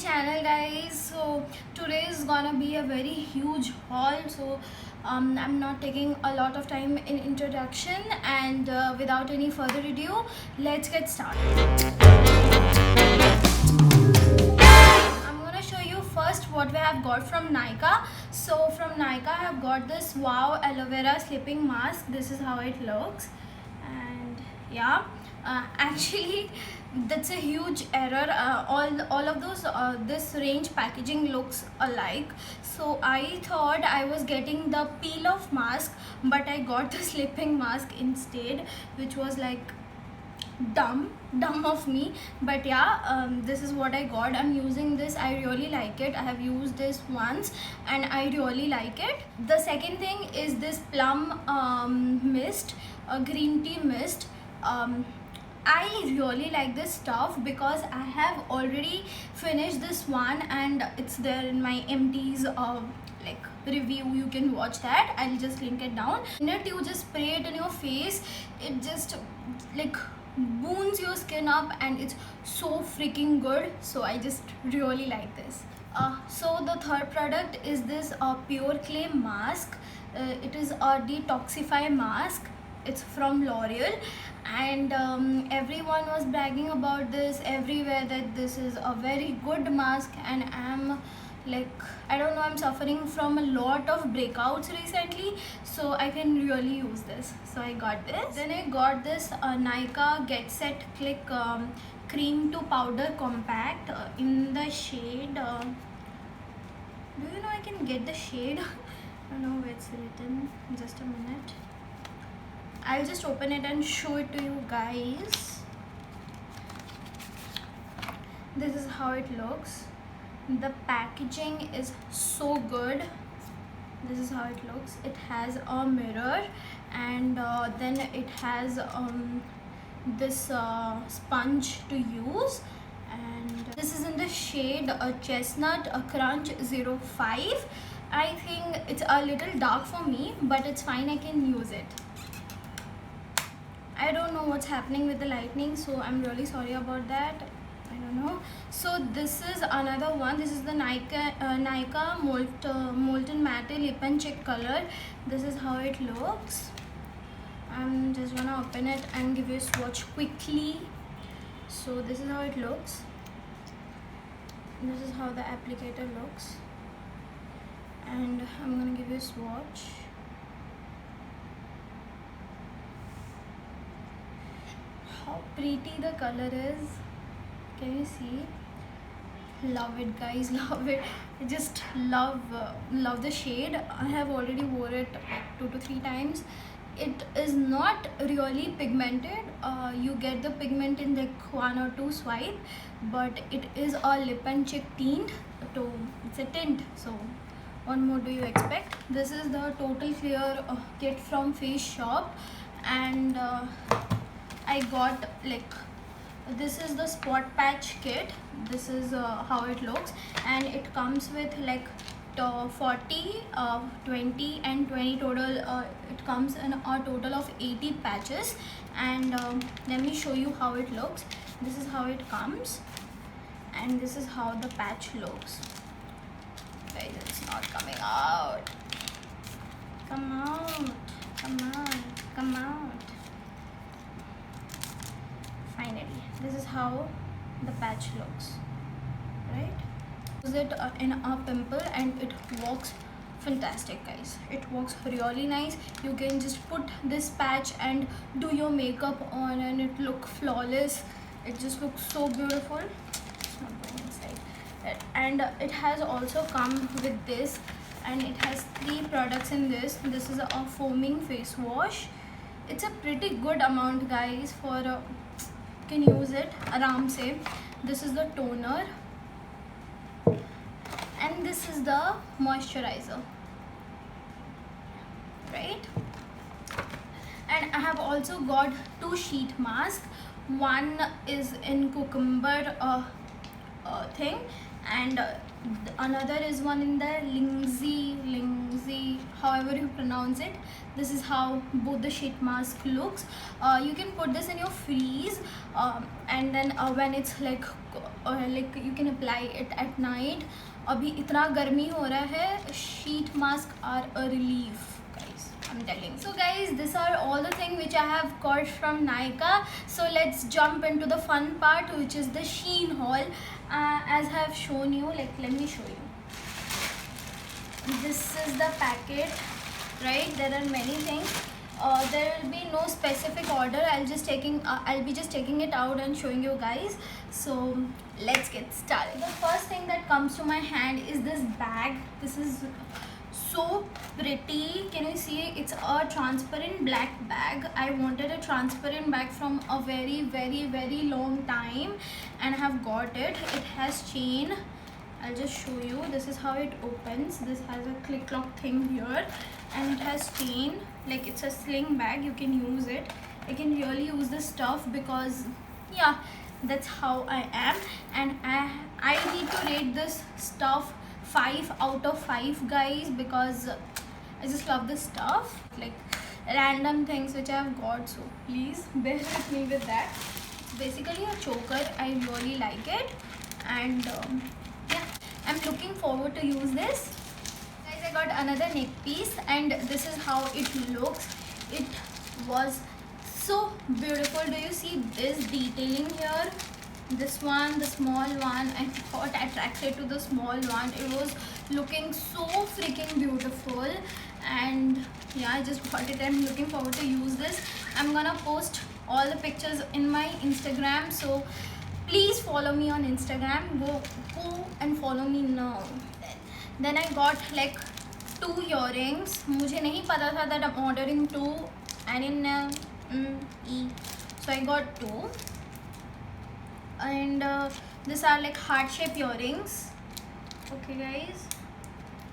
channel, guys. So today is gonna be a very huge haul, so I'm not taking a lot of time in introduction, and without any further ado, let's get started. I'm gonna show you first what we have got from Nykaa. So from Nykaa I have got this Wow Aloe Vera Sleeping Mask. This is how it looks, and yeah, actually that's a huge error. All of those this range packaging looks alike, so I thought I was getting the peel off mask, but I got the sleeping mask instead, which was like dumb of me. But yeah, this is what I got. I'm using this. I really like it. I have used this once and I really like it. The second thing is this plum mist, a green tea mist. I really like this stuff because I have already finished this one and it's there in my empties like review. You can watch that. I'll just link it down. In it, you just spray it in your face. It just like boons your skin up and it's so freaking good. So I just really like this. So the third product is this Pure Clay mask. It is a detoxify mask. It's from L'Oreal, and everyone was bragging about this everywhere, that this is a very good mask, and I'm like, I don't know, I'm suffering from a lot of breakouts recently, so I can really use this. So I got this. Then I got this Nykaa Get Set Click cream to powder compact in the shade do you know I can get the shade? I don't know where it's written. Just a minute, I'll just open it and show it to you guys. This is how it looks. The packaging is so good. This is how it looks. It has a mirror, and then it has this sponge to use, and this is in the shade Chestnut Crunch 05. I think it's a little dark for me, but it's fine, I can use it. I don't know what's happening with the lightning, so I'm really sorry about that. I don't know. So this is another one. This is the Nykaa Molten Matte Lip and Cheek color. This is how it looks. I'm just gonna open it and give you a swatch quickly. So this is how it looks. This is how the applicator looks, and I'm gonna give you a swatch. How pretty the color is. Can you see? Love it, guys. Love it. I just love the shade. I have already wore it like 2 to 3 times. It is not really pigmented. You get the pigment in like 1 or 2 swipe, but it is a lip and cheek tint. So it's a tint. So what more do you expect? This is the Total Clear kit from Face Shop, and I got like, this is the spot patch kit. This is how it looks, and it comes with like 40 20 and 20 total. It comes in a total of 80 patches, and let me show you how it looks. This is how it comes, and this is how the patch looks. Guys, it's not coming out. Come out, come out, come out. Finally, this is how the patch looks, right? Use it in a pimple and it works fantastic, guys. It works really nice. You can just put this patch and do your makeup on and it look flawless. It just looks so beautiful. It's not going inside. And it has also come with this, and it has 3 products in this. This is a foaming face wash. It's a pretty good amount, guys, for can use it aram se. This is the toner, and this is the moisturizer, right? And I have also got 2 sheet masks. One is in cucumber thing, and another is one in the Lingsy, however you pronounce it. This is how both the sheet mask looks. You can put this in your freeze, and then when it's like like you can apply it at night. अभी इतना गर्मी हो रहा है, sheet mask are a relief guys, I'm telling. So guys, these are all the things which I have got from Nykaa. So let's jump into the fun part, which is the Shein haul. As I have shown you, like let me show you. This is the packet, right? There are many things. There will be no specific order. I'll be just taking it out and showing you guys. So let's get started. The first thing that comes to my hand is this bag. This is so pretty. Can you see? It's a transparent black bag. I wanted a transparent bag from a very long time, and I have got it. It has chain. I'll just show you. This is how it opens. This has a click lock thing here, and it has chain. Like it's a sling bag. You can use it. I can really use this stuff because yeah, that's how I am, and I need to rate this stuff 5 out of 5 guys, because I just love this stuff, like random things which I have got. So please bear with me with that. It's basically a choker. I really like it, and yeah, I'm looking forward to use this. Guys, I got another neck piece, and this is how it looks. It was so beautiful. Do you see this detailing here? This one, the small one, I got attracted to the small one. It was looking so freaking beautiful, and yeah, I just got it. I'm looking forward to use this. I'm gonna post all the pictures in my Instagram, so please follow me on Instagram. Go and follow me now. Then I got like 2 earrings. मुझे नहीं पता था that I'm ordering 2 and in E. So I got 2, and these are like heart shape earrings. Okay guys,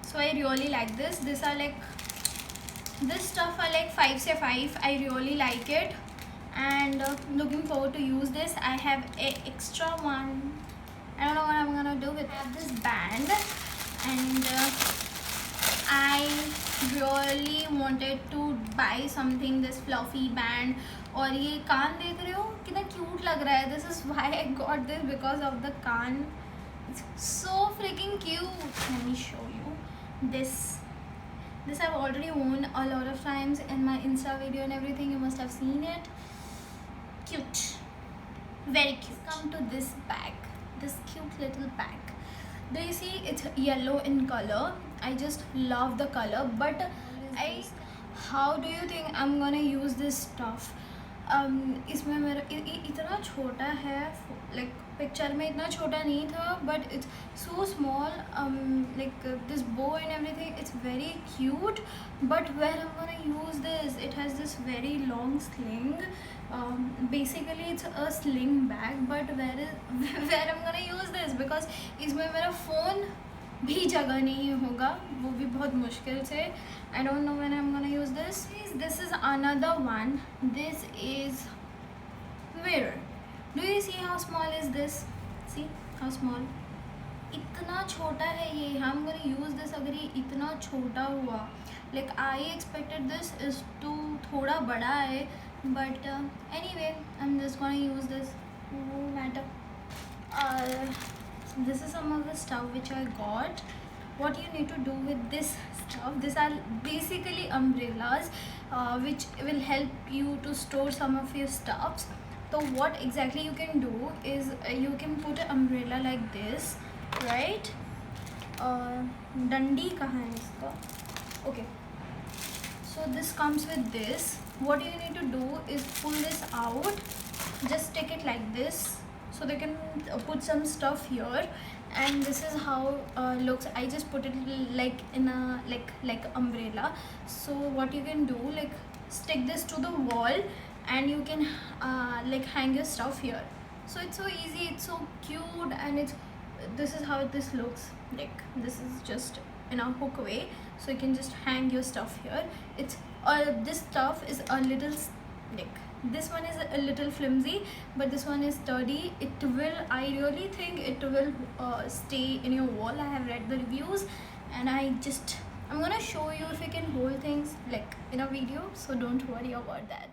so I really like this. These are like, this stuff are like 5 से 5. I really like it, and looking forward to use this. I have a extra one. I don't know what I'm gonna do with. I have this band, and I really wanted to buy something, this fluffy band. और ये कान देख रहे हो कितना cute लग रहा है. This is why I got this, because of the can't. It's so freaking cute. Let me show you this. This I've already worn a lot of times in my Insta video and everything. You must have seen it. Cute, very cute. Come to this bag, this cute little bag. Do you see? It's yellow in color. I just love the color, but how do you think I'm gonna use this stuff? इसमें मेरा इतना छोटा है, like picture में इतना छोटा नहीं था, but it's so small. Like this bow and everything, it's very cute, but where I'm gonna use this? It has this very long sling. Basically it's a sling bag, but where I'm gonna use this? Because इसमें मेरा phone भी जगह नहीं होगा, वो भी बहुत मुश्किल से. I don't know when I'm gonna use this. This is another one. This is mirror. Do you see how small is this? See how small? इतना छोटा है ये. I'm gonna use this अगर ये इतना छोटा हुआ. Like I expected this is to थोड़ा बड़ा है, but anyway, I'm just gonna use this. No matter. This is some of the stuff which I got. What you need to do with this stuff, these are basically umbrellas, which will help you to store some of your stuffs. So what exactly you can do is you can put an umbrella like this, right? Dandi kahan hai iska? Okay, so this comes with this. What you need to do is pull this out, just take it like this, so they can put some stuff here, and this is how looks. I just put it like in a like umbrella. So what you can do, like stick this to the wall, and you can like hang your stuff here. So it's so easy, it's so cute, and this is how this looks like. This is just in a hook way, so you can just hang your stuff here. It's this stuff is a little like, this one is a little flimsy, but this one is sturdy. It will, I really think it will stay in your wall. I have read the reviews, and I'm gonna show you if you can hold things like in a video, so don't worry about that.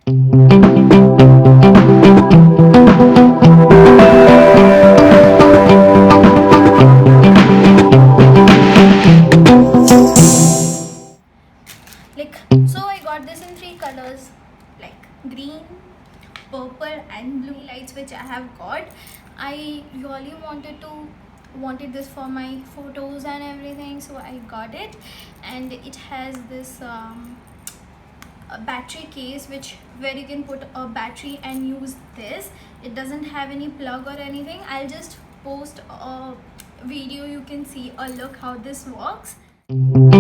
really wanted this for my photos and everything, so I got it. And it has this a battery case where you can put a battery and use this. It doesn't have any plug or anything. I'll just post a video, you can see a look how this works. Come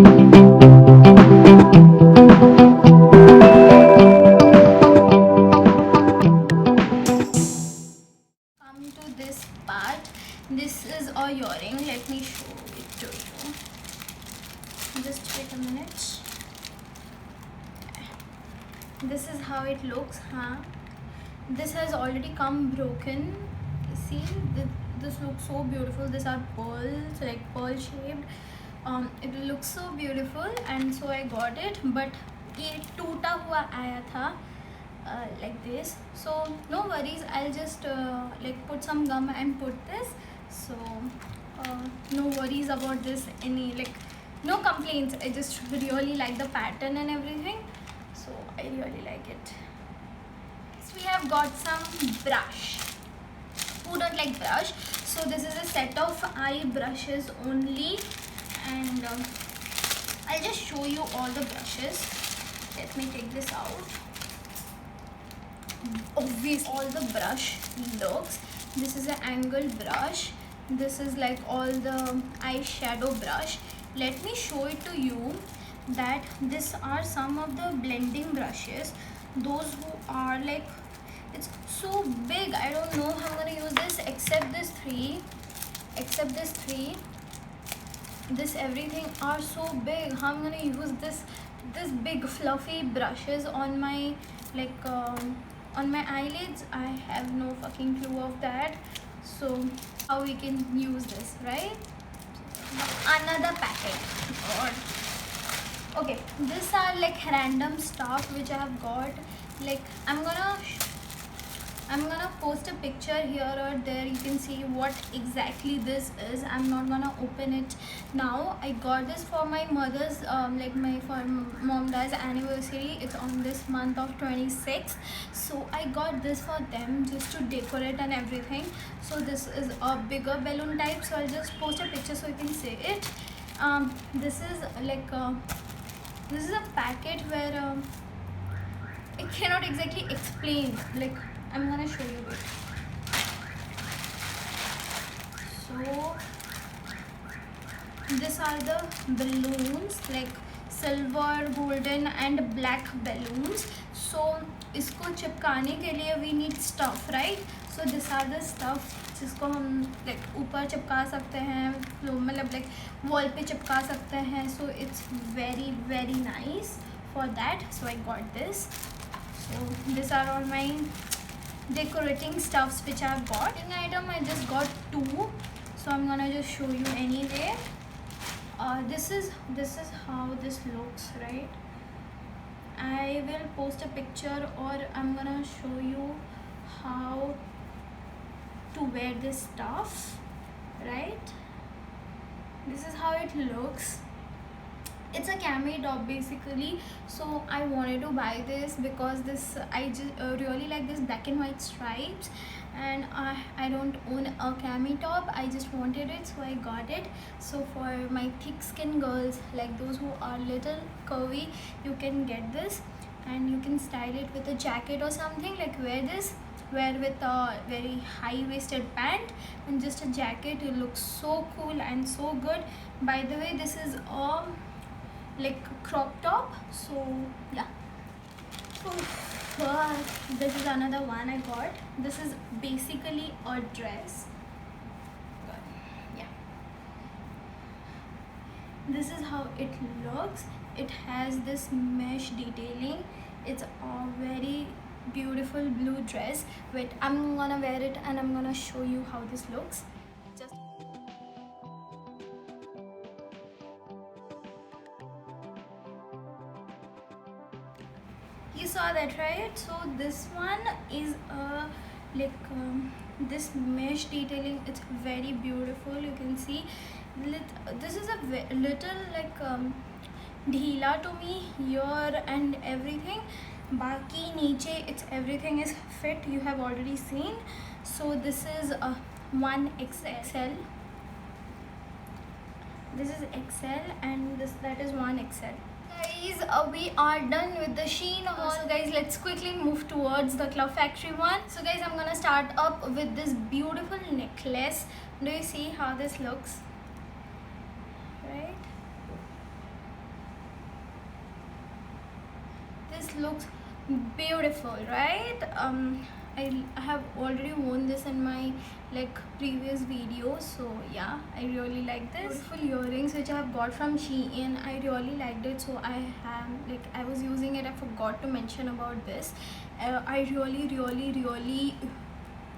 to this part. This is a earring. Let me show it to you. Just wait a minute. This is how it looks, huh? This has already come broken. See, this looks so beautiful. These are pearls, like pearl shaped. It looks so beautiful, and so I got it. But ये टूटा हुआ आया था, like this. So no worries. I'll just like put some gum and put this. So no worries about this. No complaints. I just really like the pattern and everything. So I really like it. So we have got some brush. Who don't like brush? So this is a set of eye brushes only, and I'll just show you all the brushes. Let me take this out. Obviously all the brush looks. This is an angle brush. This is like all the eyeshadow brush. Let me show it to you that these are some of the blending brushes. Those who are like, it's so big, I don't know how I'm gonna use this except this three. This everything are so big. How I'm gonna use this big fluffy brushes on my on my eyelids? I have no fucking clue of that. So how we can use this, right? Another packet. God. Okay, these are like random stuff which I have got. Like I'm gonna post a picture here or there. You can see what exactly this is. I'm not gonna open it now. I got this for my mother's for mom dad's anniversary. It's on this month of 26th. So I got this for them just to decorate and everything. So this is a bigger balloon type. So I'll just post a picture so you can see it. This is like this is a packet where I cannot exactly explain. Like I'm gonna show you it. So these are the balloons, like silver, golden and black balloons. So इसको चिपकाने के लिए we need stuff, right? So these are the stuff जिसको हम like ऊपर चिपका सकते हैं, मतलब like wall पे चिपका सकते हैं. So it's very very nice for that. So I got this. So these are all my decorating stuffs which I have got. In item I just got 2, so I'm gonna just show you anyway. This is how this looks, right? I will post a picture, or I'm gonna show you how to wear this stuff, right? This is how it looks. It's a cami top basically. So I wanted to buy this because this I just really like this black and white stripes, and I don't own a cami top. I just wanted it, so I got it. So for my thick skin girls, like those who are little curvy, you can get this, and you can style it with a jacket or something. Like wear with a very high-waisted pant and just a jacket. It looks so cool and so good. By the way, this is a like crop top. So yeah. This is another one I got. This is basically a dress. Yeah, this is how it looks. It has this mesh detailing. It's a very beautiful blue dress. Wait, I'm gonna wear it and I'm gonna show you how this looks. Just you saw that, right? So this one is this mesh detailing. It's very beautiful. You can see this is a little like ढीला to me here and everything. Baki niche, it's everything is fit. You have already seen. So this is 1XL. This is XL and that is 1XL. Guys, we are done with the Shein haul. So guys, let's quickly move towards the Club Factory one. So guys, I'm gonna start up with this beautiful necklace. Do you see how this looks? Right? This looks beautiful, right? I have already worn this in my previous videos, so yeah, I really like this. Beautiful earrings which I have got from Shein. I really liked it, so I was using it. I forgot to mention about this. I really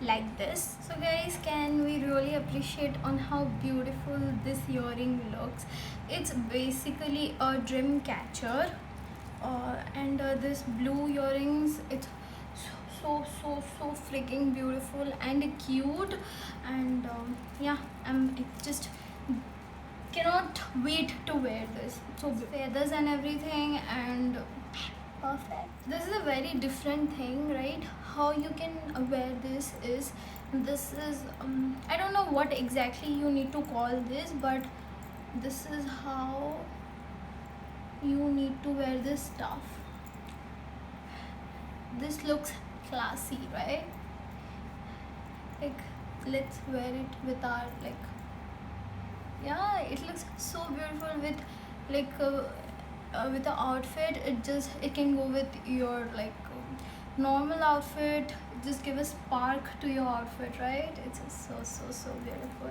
like this. So guys, can we really appreciate on how beautiful this earring looks? It's basically a dream catcher, and this blue earrings, it's so freaking beautiful and cute, and yeah, I just cannot wait to wear this. So feathers and everything, and perfect. This is a very different thing, right? How you can wear this is I don't know what exactly you need to call this, but this is how you need to wear this stuff. This looks classy, right? Let's wear it with our yeah, it looks so beautiful with with the outfit. It can go with your normal outfit. Just give a spark to your outfit, right? It's so beautiful,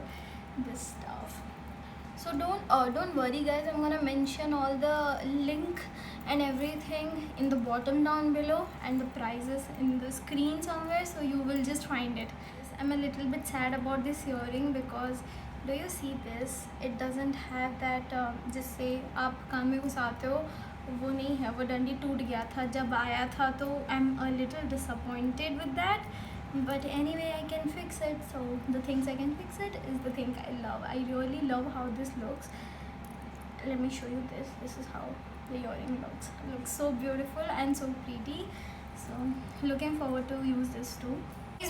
this stuff. So don't worry guys, I'm gonna mention all the link and everything in the bottom down below, and the prices in the screen somewhere, so you will just find it. I'm a little bit sad about this earring because do you see this? It doesn't have that जिससे आप कान में घुसाते हो, वो नहीं है, वो डंडी टूट गया था जब आया था, तो I'm a little disappointed with that. But anyway, I can fix it. So the things I can fix it is the thing I love. I really love how this looks. Let me show you this. This is how the earring looks. It looks so beautiful and so pretty. So looking forward to use this too.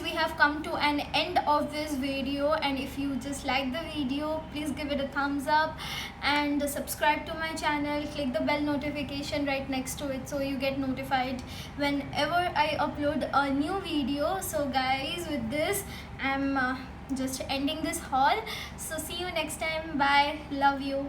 We have come to an end of this video, and if you just like the video, please give it a thumbs up and subscribe to my channel. Click the bell notification right next to it so you get notified whenever I upload a new video. So guys, with this I'm just ending this haul. So see you next time. Bye, love you.